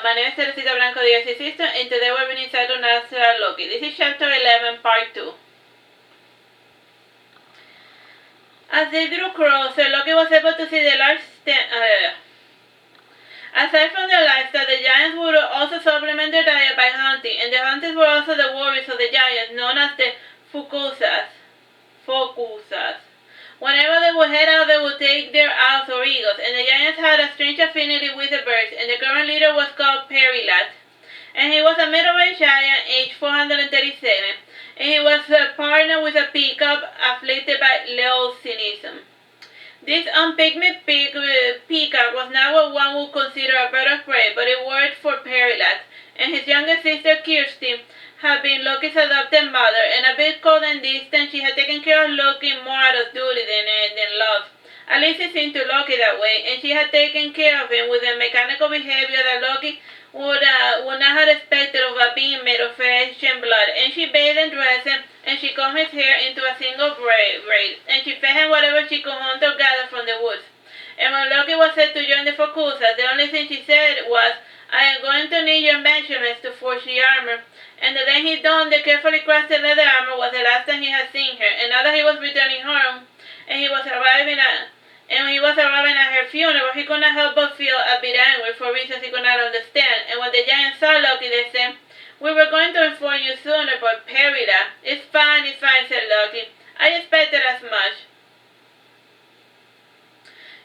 my name is Teresita Blanco, the Artsy sister, and today we're reading Saturnastra Loki. This is chapter 11, part 2. As they drew closer, Loki was able to see the large aside from their livestock, the giants would also supplement their diet by hunting, and the hunters were also the warriors of the giants, known as the Fokusas. Whenever they would head out, they would take their owls or eagles, and the giants had a strange affinity with the birds, and the current leader was called Perilat. And he was a middle-aged giant, aged 437, and he was partnered with a peacock afflicted by Leocynism. This unpygmy peacock was not what one would consider a bird of prey, but it worked for Perilat, and his younger sister Kirsty had been Loki's adopted mother, and a bit cold and distant, she had taken care of Loki more out of duty than love. At least it seemed to Loki that way, and she had taken care of him with a mechanical behavior that Loki would not have expected of a being made of flesh and blood. And she bathed and dressed him, and she combed his hair into a single braid, and she fed him whatever she could hunt or gather from the woods. And when Loki was set to join the Fokusas, the only thing she said was, "I am going to need your measurements to forge the armor." And the day he donned the carefully crafted leather armor was the last time he had seen her. And now that he was returning home, and he was arriving at her funeral, he could not help but feel a bit angry for reasons he could not understand. And when the giants saw Loki, they said, "We were going to inform you sooner, but Perida." It's fine," said Loki. "I expected as much.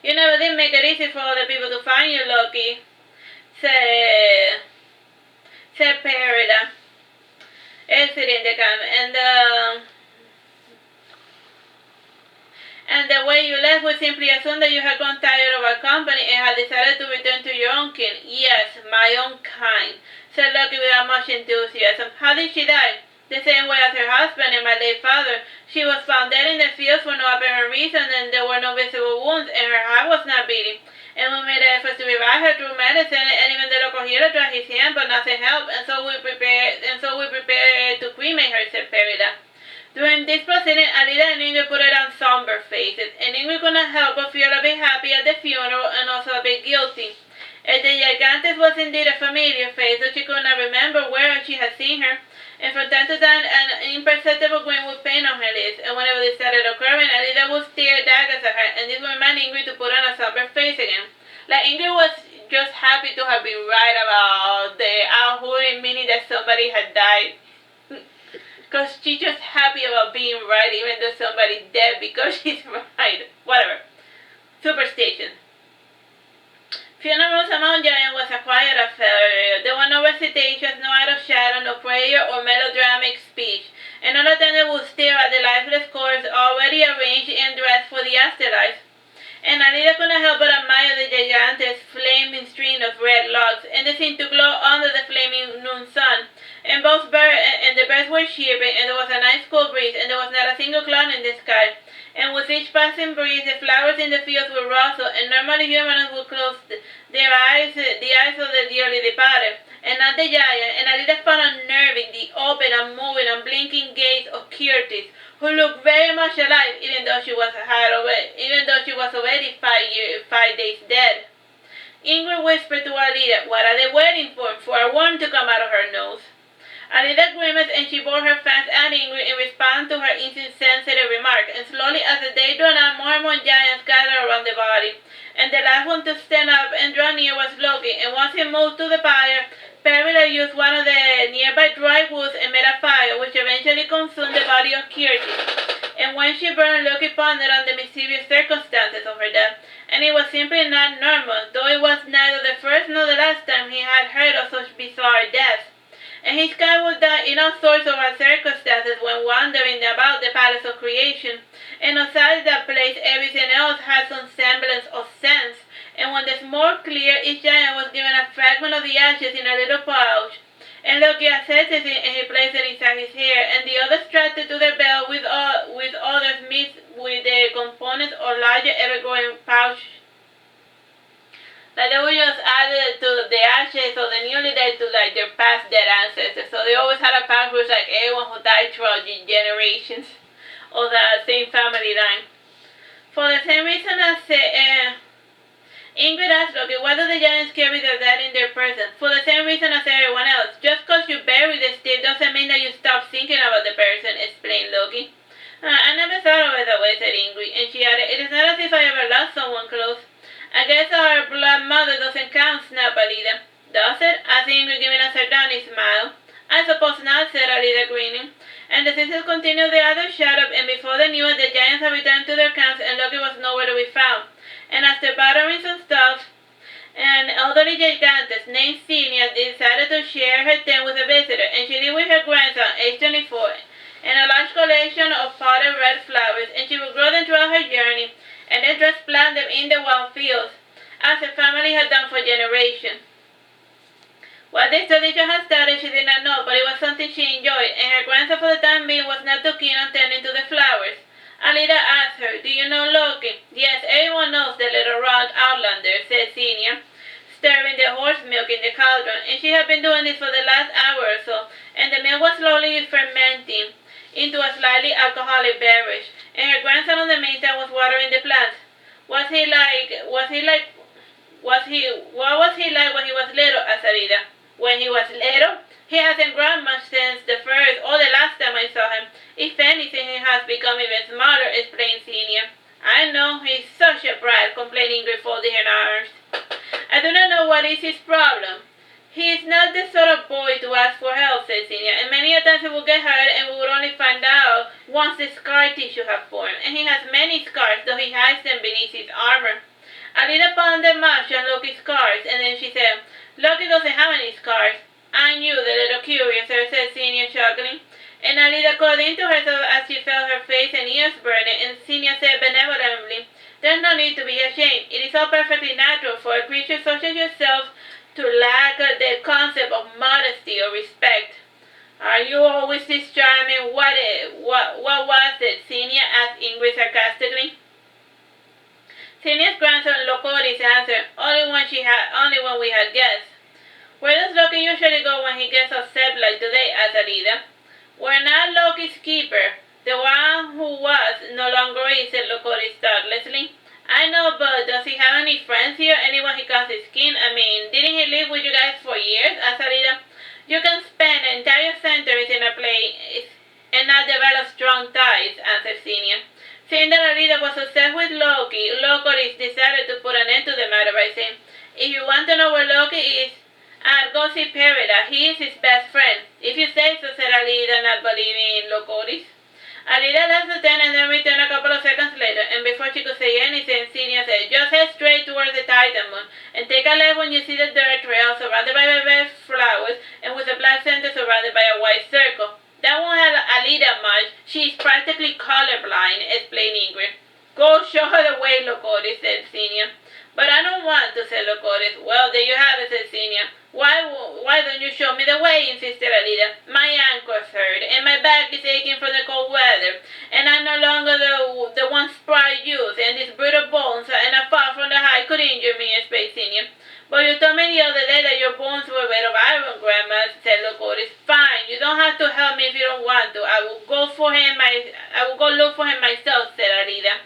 You never did make it easy for other people to find you, Loki," said Perida, exiting the camp. And the way you left, we simply assumed that you had grown tired of our company and had decided to return to your own kin. "Yes, my own kind," said Loki without much enthusiasm. "How did she die?" "The same way as her husband and my late father. She was found dead in the fields for no apparent reason, and there were no visible wounds, and her heart was not beating. And we made efforts to revive her through medicine, and even the local hero tried his hand, but nothing helped, and so we prepared to cremate her," said Perida. During this proceeding, Alida and Ingrid put on somber faces, and Ingrid could not help but feel a bit happy at the funeral and also a bit guilty. The Gigantes was indeed a familiar face, though she could not remember where she had seen her, and from time to time an imperceptible grin would paint on her lips, and whenever this started occurring, Alida would stare daggers at her, and this would remind Ingrid to put on a somber face again. Like Ingrid was just happy to have been right about the outwarding, meaning that somebody had died. Because she's just happy about being right even though somebody's dead because she's right. Whatever. Superstition. Funerals among giants was a quiet affair. There were no recitations, no act of shadow, no prayer or melodramatic speech, and all attended would stare at the lifeless corpse already arranged and dressed for the afterlife. And Alida could not help but admire the Gigantes' flaming string of red logs, and they seemed to glow under the flaming noon sun. And the birds were chirping, and there was a nice cool breeze, and there was not a single cloud in the sky. And with each passing breeze, the flowers in the fields would rustle, and normally humans would close their eyes, the eyes of the dearly departed, and not the giant. And Alida found unnerving the open and moving and blinking gaze of Curtis, who looked very much alive, even though she was already 5 days dead. Ingrid whispered to Alida, "What are they waiting for? For a worm to come out of her nose." Alida grimaced, and she bore her fangs at Ingrid in response to her insensitive remark, and slowly as the day drew on, more and more giants gathered around the body, and the last one to stand up and draw near was Loki, and once he moved to the pyre, Perilla used one of the nearby dry woods and made a fire, which eventually consumed the body of Kirti. And when she burned, Loki pondered on the mysterious circumstances of her death, and it was simply not normal, though it was neither the first nor the last time he had heard of such bizarre deaths. And his kind would die in all sorts of circumstances when wandering about the palace of creation, and outside that place everything else had some semblance of sense, and when the smoke cleared, each giant was given a fragment of the ashes in a little pouch, and Loki accepted it and he placed it inside his hair, and the others strapped it to their belt with others mixed with the components of larger ever-growing pouch. Like they would just add it to the ashes of the newly dead to like their past dead ancestors. So they always had a pouch with like everyone who died throughout generations of the same family line. For the same reason as Ingrid asked Loki whether the giants carry their dead in their presence. For the same Alida. Does it? asked Ingrid, giving a sardonic smile. I suppose not, said Alida, grinning. And the sisters continued the other shut up, and before they knew it, the giants had returned to their camps, and Loki was nowhere to be found. And after battering some stuff, an elderly gigantess named Xenia decided to share her tent with a visitor, and she lived with her grandson, age 24, and a large collection of potted red flowers, and she would grow them throughout her journey, and then just plant them in the wild fields, as her family had done for generations. What this tradition had started she did not know, but it was something she enjoyed, and her grandson for the time being was not too keen on tending to the flowers. Alida asked her, "Do you know Loki?" "Yes, everyone knows the little round outlander," said Xenia, stirring the horse milk in the cauldron, and she had been doing this for the last hour or so, and the milk was slowly fermenting into a slightly alcoholic beverage, and her grandson in the meantime was watering the plants. What was he like when he was little?" asked Alida. "When he was little? He hasn't grown much since the first or the last time I saw him. If anything, he has become even smaller," explained Xenia. "I know, he's such a brat," complained Ingrid, folding her arms. "I do not know what is his problem." "He is not the sort of boy to ask for help," said Xenia, "and many a times he would get hurt and we would only find out once the scar tissue had formed, and he has many scars, though he hides them beneath his armor." Alida pondered much on Loki's scars, and then she said, "Loki doesn't have any scars." "I knew, the little curiouser," said Xenia, chuckling. And Alida called into herself as she felt her face and ears burning, and Xenia said benevolently, "There's no need to be ashamed. It is all perfectly natural for a creature such as yourself to lack the concept of modesty or respect." "Are you always this charming? What was it?" Xenia asked Ingrid sarcastically. Xenia's grandson Lokoris answered, only when we had guests." "Where does Loki usually go when he gets upset like today?" asked Alida. "We're not Loki's keeper. The one who was no longer is," said Lokoris thoughtlessly. "I know, but does he have any friends here? Anyone he calls his kin? I mean, didn't he live with you guys for years?" asked Alida. "You can spend entire centuries in a place and not develop strong ties," answered Xenia. Seeing that Alida was obsessed with Loki, Lokoris decided to put an end to the matter by saying, "If you want to know where Loki is, go see Perida. He is his best friend." "If you say so," said Alida, not believing in Lokoris. Alida left the tent and then returned a couple of seconds later, and before she could say anything, Xenia said, "Just head straight towards the Titan moon, and take a left when you see the dirt trail surrounded by red flowers and with a black center surrounded by a white circle." "That won't help Alida much. She's practically colorblind," explained Ingrid. "Go show her the way, Lokoris," said Xenia. "But I don't want to," said Lokoris. "Well, there you have it," said Xenia. Why don't you show me the way?" insisted Alida. "My ankles hurt, and my back is aching from the cold weather, and I'm no longer the one spry youth, and these brittle bones and a fall from the height could injure me," explained Xenia. "But you told me the other day that your bones were made of iron, Grandma," said Lokoris. "Fine, you don't have to help me if you don't want to. I will go look for him myself," said Alida.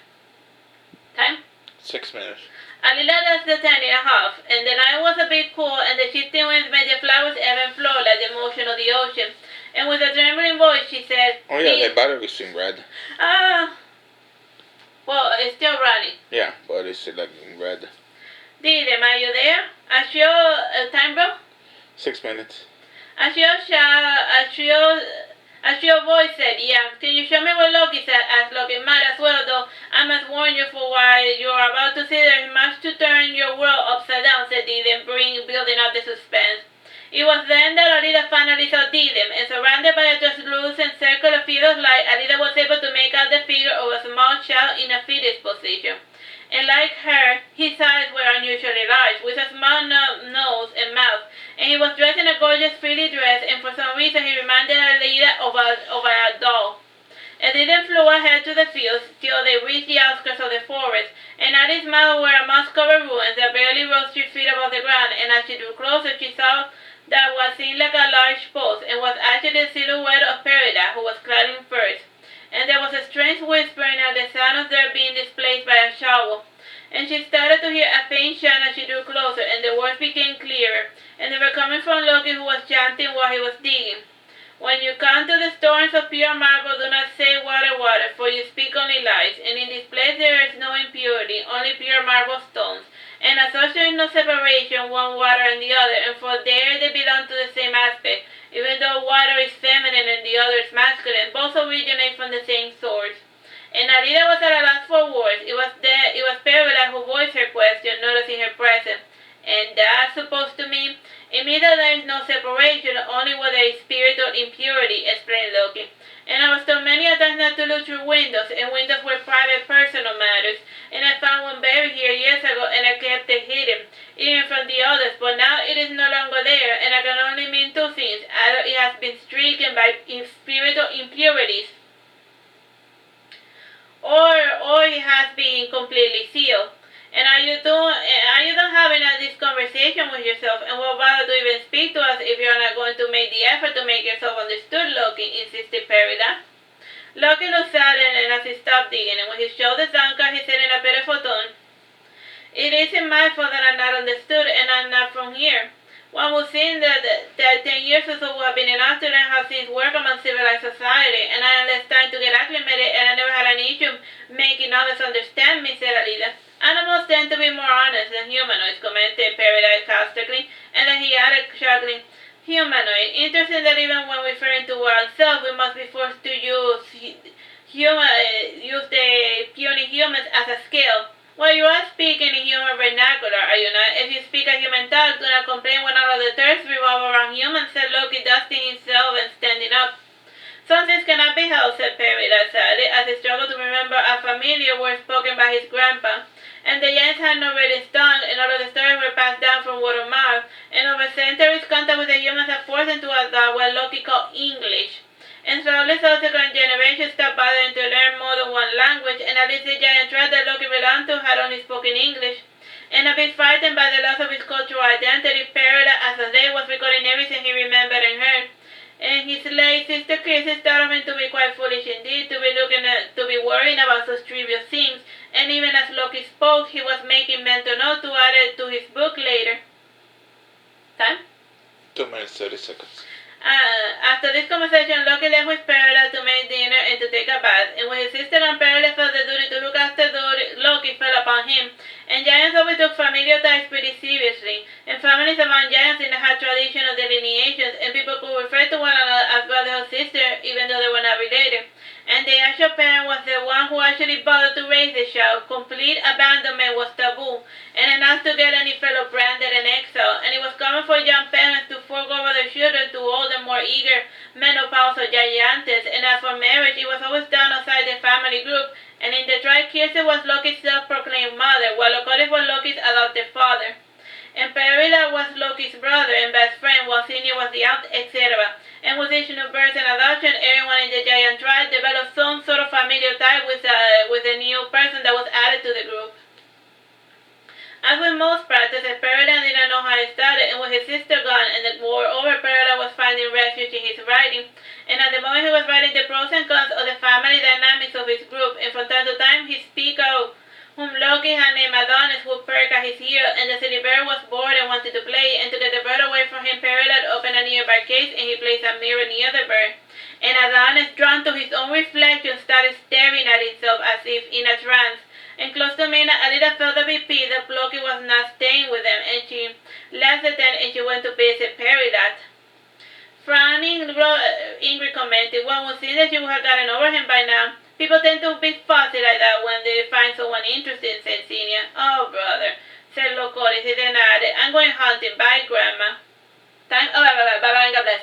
Time? 6 minutes. Alida left the tent in a huff, and the night was a bit cool, and the shifting winds made the flowers ebb and flow like the motion of the ocean. And with a trembling voice, she said, "Oh yeah, the battery's still red." Well, it's still running. Yeah, but it's like in red. Didem, are you there? As your time, bro? 6 minutes. As your voice said, "Yeah. Can you show me where Loki's at?" asked Loki. "Might as well, though. I must warn you for what you're about to see. There's much to turn your world upside down," said Didem, building up the suspense. It was then that Alida finally saw Didem, and surrounded by a translucent circle of field light, Alida was able to make out the figure of a small child in a fetus position. And like her, his eyes were unusually large, with a small nose and mouth, and he was dressed in a gorgeous frilly dress, and for some reason he reminded Alida of a doll. And Didem flew ahead to the fields till they reached the outskirts of the forest, and at its mouth were a moss-covered ruins that barely rose 3 feet above the ground, and as she drew closer she saw that what seemed like a large post, and was actually the silhouette of Perida, who was clad in furs. And there was a strange whispering and the sound of dirt being displaced by a shovel. And she started to hear a faint chant as she drew closer, and the words became clearer, and they were coming from Loki, who was chanting while he was digging. "When you come to the storms of pure marble, do not say water, water, for you speak only lies, and in this place there is no impurity, only pure marble stones. And as such there is no separation, one water and the other, and for there they belong to the same aspect, even though water is feminine and the other is masculine, both originate from the same source. And Alida was at a loss for words. It was Perla who voiced her question, noticing her presence. And that's supposed to mean? It means that there is no separation, only where there is spiritual impurity, explained Loki. And I was told many a times not to look through windows, and windows were private personal matters. And I found one buried here years ago, and I kept it hidden, even from the others. But now it is no longer there, and I can only mean two things. Either it has been stricken by spiritual impurities, or it has been completely sealed. And are you don't having this conversation with yourself, and what bother to even speak to us if you're not going to make the effort to make yourself understood, Loki, insisted Perida. Loki looked saddened and as he stopped digging, and with his shoulders down, he said in a pitiful tone, "It isn't my fault that I'm not understood, and I'm not from here. One would think that 10 years or so would have been enough to learn how things work among civilized society, and I had less time to get acclimated, and I never had an issue making others understand me," said Alida. "Animals tend to be more honest than humanoids," commented Paradise caustically, and then he added, chuckling, "Humanoid. Interesting that even when referring to ourselves, we must be forced to use the puny humans as a scale. Well, you are speaking in human vernacular, are you not? If you speak a human talk, do not complain when all of the thirsts revolve around humans," said Loki, dusting himself and standing up. "Some things cannot be helped," said Perida sadly, as he struggled to remember a familiar word spoken by his grandpa. And the giants had no written tongue, and all of the stories were passed down from word of mouth, and over centuries contact with the humans had forced them to adopt what Loki called English. And slowly subsequent generations stopped bothering to learn more than one language, and at least the giant tribe that Loki belonged to had only spoken English. And a bit frightened by the loss of his cultural identity, Perida, as a day, was recording everything he remembered and heard. And his late sister Chrissy thought of him to be quite foolish indeed, to be worrying about such trivial things, and even as Loki spoke, he was making mental notes to add it to his book later. Time? 2 minutes 30 seconds. After this conversation, Loki left with Perla to make dinner and to take a bath, and when his sister and Perla felt the duty to look after Loki fell upon him. And giants always took familial ties pretty seriously, and families among giants didn't have traditional delineations, and people could refer to one another as brother or sister, even though they were not related. And the actual parent was the one who actually bothered to raise the child. Complete abandonment was taboo, and enough to get any fellow branded and exiled, and it was common for young parents to fork over their children to older, more eager menopausal giantess, and as for marriage, it was always done outside the family group, and in the tribe, Kirsten was Loki's self-proclaimed mother, while Loki was Loki's adopted father. And Perilla was Loki's brother and best friend, while Senior was the aunt, etc. And with each new birth and adoption, everyone in the giant tribe developed some sort of familial tie with a new person that was added to the group. As with most practices, Perilla did not know how it started, and with his sister gone and the war over, Perilla was finding refuge in his writing. And at the moment he was writing the pros and cons of the family dynamics of his group, and from time to time he speak out whom Loki had named Adonis would perk at his heel, and the silly bird was bored and wanted to play, and to get the bird away from him, Perilla opened a nearby case, and he placed a mirror near the bird. And Adonis, drawn to his own reflection, started staring at himself as if in a trance. And close to midnight, Alida felt a bit pissed that Loki was not staying with them, and she left the tent and she went to visit Perilla. Frowning, Ingrid commented, "One would think that she would have gotten over him by now. People tend to be fussy like that when they find someone interesting," said Senior. "Oh, brother," said Locoris, and then added, "I'm going hunting. Bye, Grandma." Time? Oh, bye, and God bless.